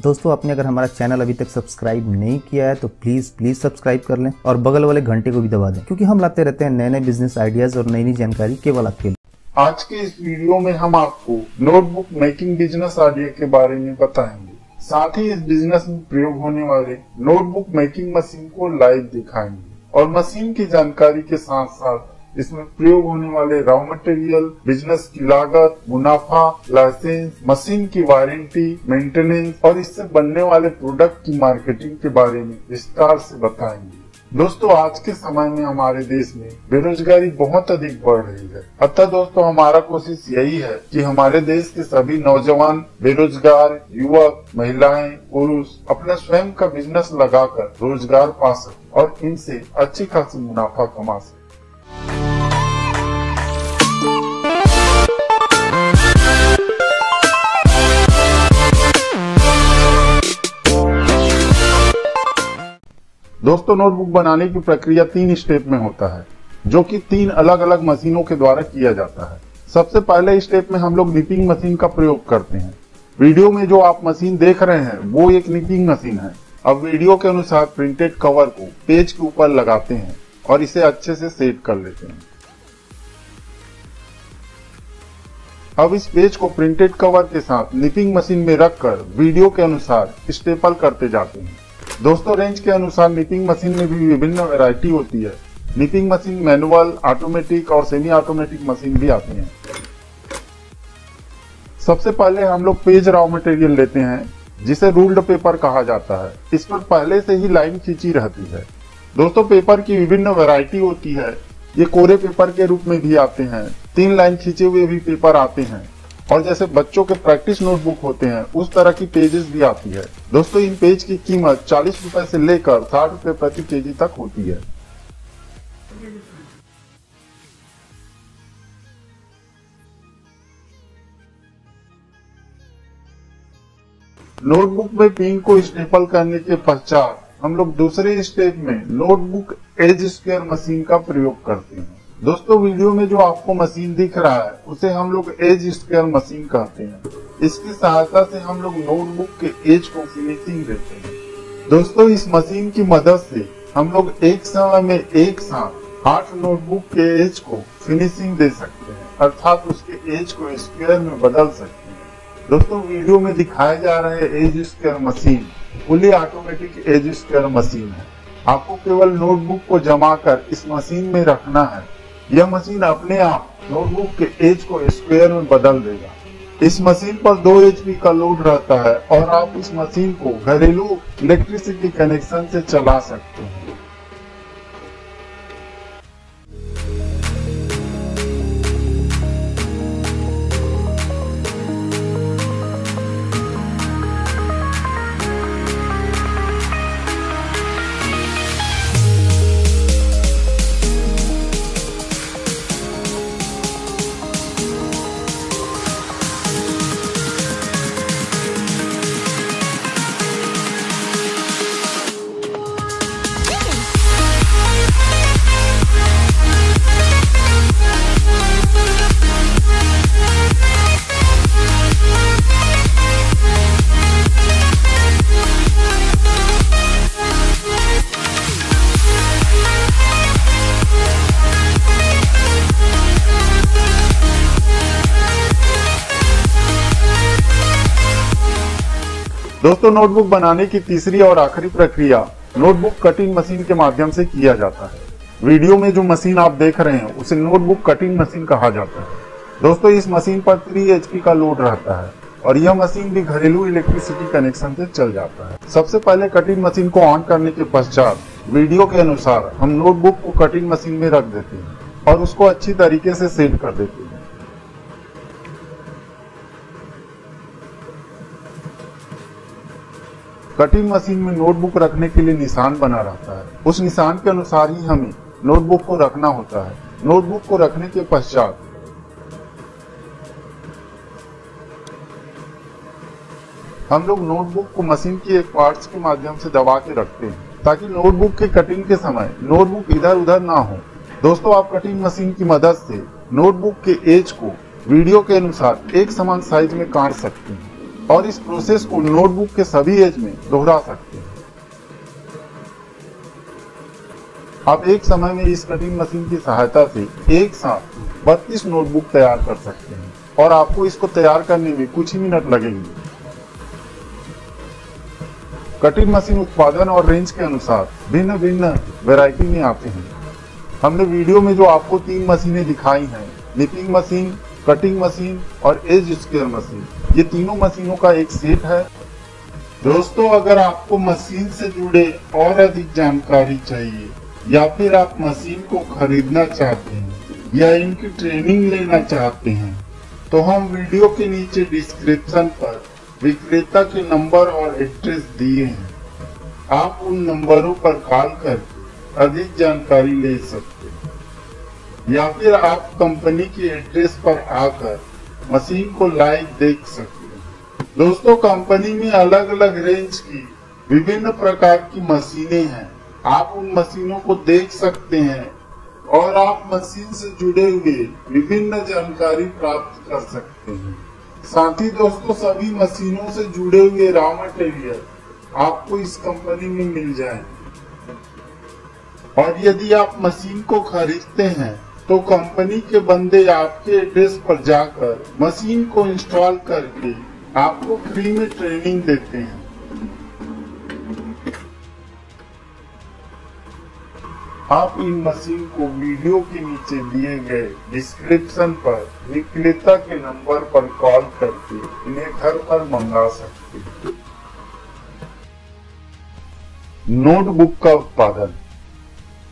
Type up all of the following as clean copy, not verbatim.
दोस्तों आपने अगर हमारा चैनल अभी तक सब्सक्राइब नहीं किया है तो प्लीज सब्सक्राइब कर लें और बगल वाले घंटे को भी दबा दें, क्योंकि हम लाते रहते हैं नए नए बिजनेस आइडियाज और नई नई जानकारी केवल आपके लिए। आज के इस वीडियो में हम आपको नोटबुक मेकिंग बिजनेस आइडिया के बारे में बताएंगे। साथ ही इस बिजनेस में प्रयोग होने वाले नोटबुक मेकिंग मशीन को लाइव दिखाएंगे और मशीन की जानकारी के साथ साथ इसमें प्रयोग होने वाले रॉ मटेरियल, बिजनेस की लागत, मुनाफा, लाइसेंस, मशीन की वारंटी, मेंटेनेंस और इससे बनने वाले प्रोडक्ट की मार्केटिंग के बारे में विस्तार से बताएंगे। दोस्तों आज के समय में हमारे देश में बेरोजगारी बहुत अधिक बढ़ रही है। अतः दोस्तों हमारा कोशिश यही है कि हमारे देश के सभी नौजवान, बेरोजगार युवक, महिलाएं, पुरुष अपना स्वयं का बिजनेस लगाकर रोजगार पा सके और इनसे अच्छी खासी मुनाफा कमा सके। दोस्तों नोटबुक बनाने की प्रक्रिया 3 स्टेप में होता है, जो कि 3 अलग अलग मशीनों के द्वारा किया जाता है। सबसे पहले स्टेप में हम लोग निपिंग मशीन का प्रयोग करते हैं। वीडियो में जो आप मशीन देख रहे हैं वो एक निपिंग मशीन है। अब वीडियो के अनुसार प्रिंटेड कवर को पेज के ऊपर लगाते हैं और इसे अच्छे से सेट कर लेते हैं। अब इस पेज को प्रिंटेड कवर के साथ निपिंग मशीन में रखकर वीडियो के अनुसार स्टेपल करते जाते हैं। दोस्तों रेंज के अनुसार निपिंग मशीन में भी विभिन्न वैरायटी होती है। निपिंग मशीन मैनुअल, ऑटोमेटिक और सेमी ऑटोमेटिक मशीन भी आती हैं। सबसे पहले हम लोग पेज रॉ मटेरियल लेते हैं, जिसे रूल्ड पेपर कहा जाता है। इस पर पहले से ही लाइन खींची रहती है। दोस्तों पेपर की विभिन्न वैरायटी होती है। ये कोरे पेपर के रूप में भी आते हैं, 3 लाइन खींचे हुए भी पेपर आते हैं और जैसे बच्चों के प्रैक्टिस नोटबुक होते हैं उस तरह की पेजेस भी आती है। दोस्तों इन पेज की कीमत 40 रुपए से लेकर 60 रुपए प्रति केजी तक होती है। नोटबुक में पिन को स्टेपल करने के पश्चात हम लोग दूसरे स्टेप में नोटबुक एज स्क्वायर मशीन का प्रयोग करते हैं। दोस्तों वीडियो में जो आपको मशीन दिख रहा है उसे हम लोग एज स्क्वायर मशीन कहते हैं। इसकी सहायता से हम लोग नोटबुक के एज को फिनिशिंग देते हैं। दोस्तों इस मशीन की मदद से हम लोग एक समय में एक साथ 8 नोटबुक के एज को फिनिशिंग दे सकते हैं, अर्थात उसके एज को स्क्वायर में बदल सकते हैं। दोस्तों वीडियो में दिखाए जा रहे edge square machine fully automatic edge square machine है। आपको केवल नोटबुक को जमा कर इस मशीन में रखना है। यह मशीन अपने आप नोटबुक के एज को स्क्वायर में बदल देगा। इस मशीन पर 2 HP का लोड रहता है और आप इस मशीन को घरेलू इलेक्ट्रिसिटी कनेक्शन से चला सकते हैं। दोस्तों नोटबुक बनाने की तीसरी और आखिरी प्रक्रिया नोटबुक कटिंग मशीन के माध्यम से किया जाता है। वीडियो में जो मशीन आप देख रहे हैं उसे नोटबुक कटिंग मशीन कहा जाता है। दोस्तों इस मशीन पर 3 HP का लोड रहता है और यह मशीन भी घरेलू इलेक्ट्रिसिटी कनेक्शन से चल जाता है। सबसे पहले कटिंग मशीन को ऑन करने के पश्चात वीडियो के अनुसार हम नोटबुक को कटिंग मशीन में रख देते हैं और उसको अच्छी तरीके से सेट कर देते हैं। कटिंग मशीन में नोटबुक रखने के लिए निशान बना रहता है। उस निशान के अनुसार ही हमें नोटबुक को रखना होता है। नोटबुक को रखने के पश्चात हम लोग नोटबुक को मशीन की एक पार्ट्स के माध्यम से दबा के रखते हैं, ताकि नोटबुक के कटिंग के समय नोटबुक इधर उधर ना हो। दोस्तों आप कटिंग मशीन की मदद से नोटबुक के एज को वीडियो के अनुसार एक समान साइज में काट सकते हैं। और इस प्रोसेस को नोटबुक के सभी एज में दोहरा सकते हैं। आप एक समय में इस कटिंग मशीन की सहायता से एक साथ 32 नोटबुक तैयार कर सकते हैं और आपको इसको तैयार करने में कुछ ही मिनट लगेंगे। कटिंग मशीन उत्पादन और रेंज के अनुसार भिन्न भिन्न वैरायटी में आते हैं। हमने वीडियो में जो आपको 3 मशीनें दिखाई हैं, निपिंग मशीन, कटिंग मशीन और एज स्क्वेयर मशीन, ये तीनों मशीनों का एक सेट है। दोस्तों, अगर आपको मशीन से जुड़े और अधिक जानकारी चाहिए या फिर आप मशीन को खरीदना चाहते हैं या इनकी ट्रेनिंग लेना चाहते हैं, तो हम वीडियो के नीचे डिस्क्रिप्शन पर विक्रेता के नंबर और एड्रेस दिए हैं। आप उन नंबरों पर कॉल करके अधिक जानकारी ले सकते हैं या फिर आप कंपनी के एड्रेस पर आकर मशीन को लाइव देख सकते हैं। दोस्तों, कंपनी में अलग अलग रेंज की विभिन्न प्रकार की मशीनें हैं। आप उन मशीनों को देख सकते हैं और आप मशीन से जुड़े हुए विभिन्न जानकारी प्राप्त कर सकते हैं। साथ ही दोस्तों, सभी मशीनों से जुड़े हुए रॉ मटेरियल आपको इस कंपनी में मिल जाएंगे। और यदि आप मशीन को खरीदते हैं तो कंपनी के बंदे आपके एड्रेस पर जाकर मशीन को इंस्टॉल करके आपको फ्री में ट्रेनिंग देते हैं। आप इन मशीन को वीडियो के नीचे दिए गए डिस्क्रिप्शन पर विक्रेता के नंबर पर कॉल करके इन्हें घर पर मंगा सकते हैं। नोटबुक का उत्पादन।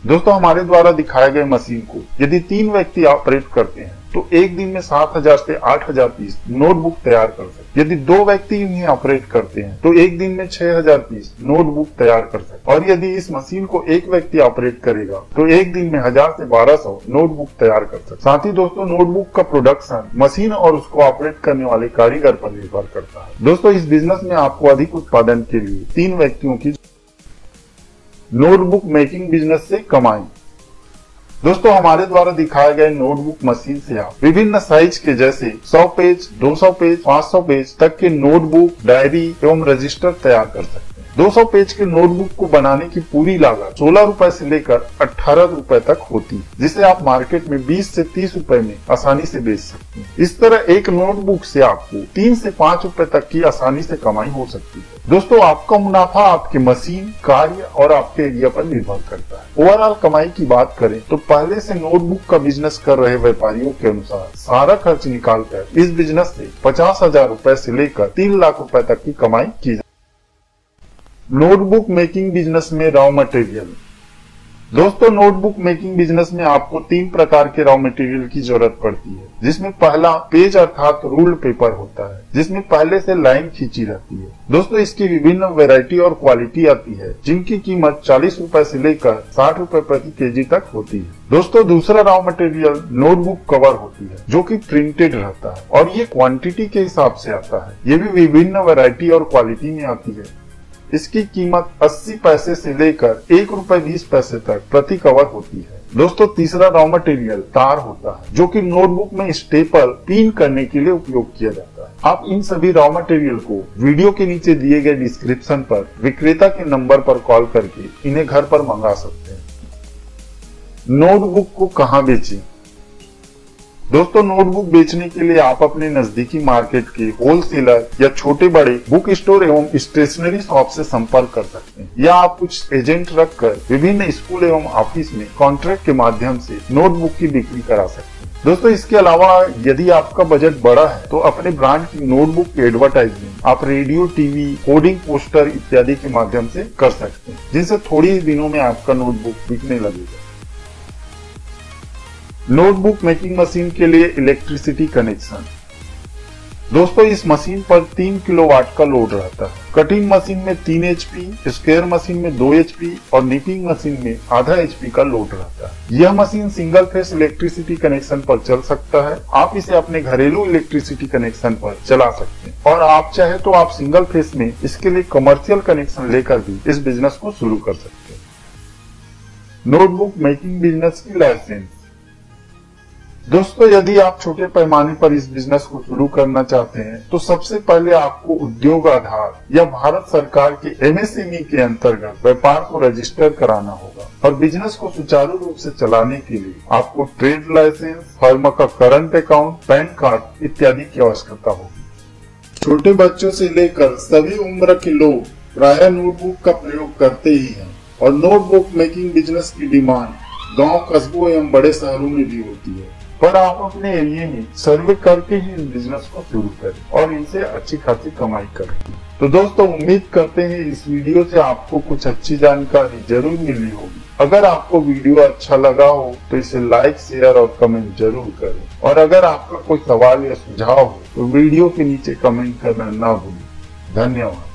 दोस्तों, हमारे द्वारा दिखाए गए मशीन को यदि 3 व्यक्ति ऑपरेट करते हैं तो एक दिन में 7000 से 8000 पीस नोटबुक तैयार कर सकते हैं। यदि 2 व्यक्ति इन्हें ऑपरेट करते हैं तो एक दिन में 6000 पीस नोटबुक तैयार कर सकते हैं। और यदि इस मशीन को एक व्यक्ति ऑपरेट करेगा तो एक दिन में 1000 से 1200 नोटबुक तैयार कर सकते हैं। साथ ही दोस्तों, नोटबुक का प्रोडक्शन मशीन और उसको ऑपरेट करने वाले कारीगर पर निर्भर करता है। दोस्तों, इस बिजनेस में आपको अधिक उत्पादन के लिए 3 व्यक्तियों की नोटबुक मेकिंग बिजनेस से कमाई। दोस्तों, हमारे द्वारा दिखाए गए नोटबुक मशीन से आप विभिन्न साइज के जैसे 100 पेज, 200 पेज, 500 पेज तक के नोटबुक, डायरी एवं रजिस्टर तैयार कर सकते हैं। 200 पेज के नोटबुक को बनाने की पूरी लागत 16 रुपए से लेकर 18 रुपए तक होती है, जिसे आप मार्केट में 20 से 30 रुपए में आसानी से बेच सकते हैं। इस तरह एक नोटबुक से आपको 3 से 5 रुपए तक की आसानी से कमाई हो सकती है। दोस्तों, आपका मुनाफा आपके मशीन, कार्य और आपके एरिया पर निर्भर करता है। ओवरऑल कमाई की बात करें तो पहले से नोटबुक का बिजनेस कर रहे व्यापारियों के अनुसार सारा खर्च निकालकर इस बिजनेस से 50,000 रुपए से लेकर 3 लाख रुपए तक की कमाई की। नोटबुक मेकिंग बिजनेस में रॉ मटेरियल। दोस्तों, नोटबुक मेकिंग बिजनेस में आपको 3 प्रकार के रॉ मटेरियल की जरूरत पड़ती है, जिसमें पहला पेज अर्थात रूल्ड पेपर होता है, जिसमें पहले से लाइन खींची रहती है। दोस्तों, इसकी विभिन्न वैरायटी और क्वालिटी आती है, जिनकी कीमत 40 रुपए से लेकर 60 रुपए प्रति केजी तक होती है। दोस्तों, दूसरा रॉ मटेरियल नोटबुक कवर होती है, जो कि प्रिंटेड रहता है और ये क्वांटिटी के हिसाब से आता है। ये भी विभिन्न वैरायटी और क्वालिटी में आती है। इसकी कीमत 80 पैसे से लेकर 1 रुपए 20 पैसे तक प्रति कवर होती है। दोस्तों, तीसरा रॉ मटेरियल तार होता है, जो कि नोटबुक में स्टेपल पिन करने के लिए उपयोग किया जाता है। आप इन सभी रॉ मटेरियल को वीडियो के नीचे दिए गए डिस्क्रिप्शन पर विक्रेता के नंबर पर कॉल करके इन्हें घर पर मंगा सकते हैं। नोटबुक को कहां बेचें? दोस्तों, नोटबुक बेचने के लिए आप अपने नजदीकी मार्केट के होलसेलर या छोटे बड़े बुक स्टोर एवं स्टेशनरी शॉप से संपर्क कर सकते हैं, या आप कुछ एजेंट रखकर विभिन्न स्कूल एवं ऑफिस में कॉन्ट्रैक्ट के माध्यम से नोटबुक की बिक्री करा सकते हैं। दोस्तों, इसके अलावा यदि आपका बजट बड़ा है तो अपने ब्रांड की नोटबुक की एडवर्टाइजमेंट आप रेडियो, टीवी, होर्डिंग, पोस्टर इत्यादि के माध्यम से कर सकते हैं, जिनसे थोड़ी ही दिनों में आपका नोटबुक बिकने लगेगा। नोटबुक मेकिंग मशीन के लिए इलेक्ट्रिसिटी कनेक्शन। दोस्तों, इस मशीन पर 3 किलोवाट का लोड रहता है। कटिंग मशीन में 3 HP, स्क्वायर मशीन में 2 HP और निपिंग मशीन में आधा HP का लोड रहता है। यह machine single phase electricity connection पर चल सकता है। आप इसे अपने घरेलू इलेक्ट्रिसिटी कनेक्शन पर चला सकते हैं, और आप चाहे तो आप सिंगल फेस में इसके लिए कमर्शियल कनेक्शन लेकर भी इस बिजनेस को शुरू कर सकते हैं। नोटबुक मेकिंग बिजनेस की लाइसेंस। दोस्तों, यदि आप छोटे पैमाने पर इस बिजनेस को शुरू करना चाहते हैं तो सबसे पहले आपको उद्योग आधार या भारत सरकार के MSME के अंतर्गत व्यापार को रजिस्टर कराना होगा और बिजनेस को सुचारू रूप से चलाने के लिए आपको ट्रेड लाइसेंस, फर्म का करंट अकाउंट, पैन कार्ड इत्यादि की आवश्यकता होगी। छोटे बच्चों से लेकर सभी उम्र के लोग प्रायः नोटबुक का प्रयोग करते ही हैं और नोटबुक मेकिंग बिजनेस की डिमांड गांव, कस्बों एवं बड़े शहरों में भी होती है। पर आप अपने एरिया में सर्वे करके ही इस बिजनेस को शुरू करें और इनसे अच्छी खासी कमाई करें। तो दोस्तों, उम्मीद करते हैं इस वीडियो से आपको कुछ अच्छी जानकारी जरूर मिली होगी। अगर आपको वीडियो अच्छा लगा हो तो इसे लाइक, शेयर और कमेंट जरूर करें और अगर आपका कोई सवाल या सुझाव हो तो वीडियो के नीचे कमेंट करना ना भूलें। धन्यवाद।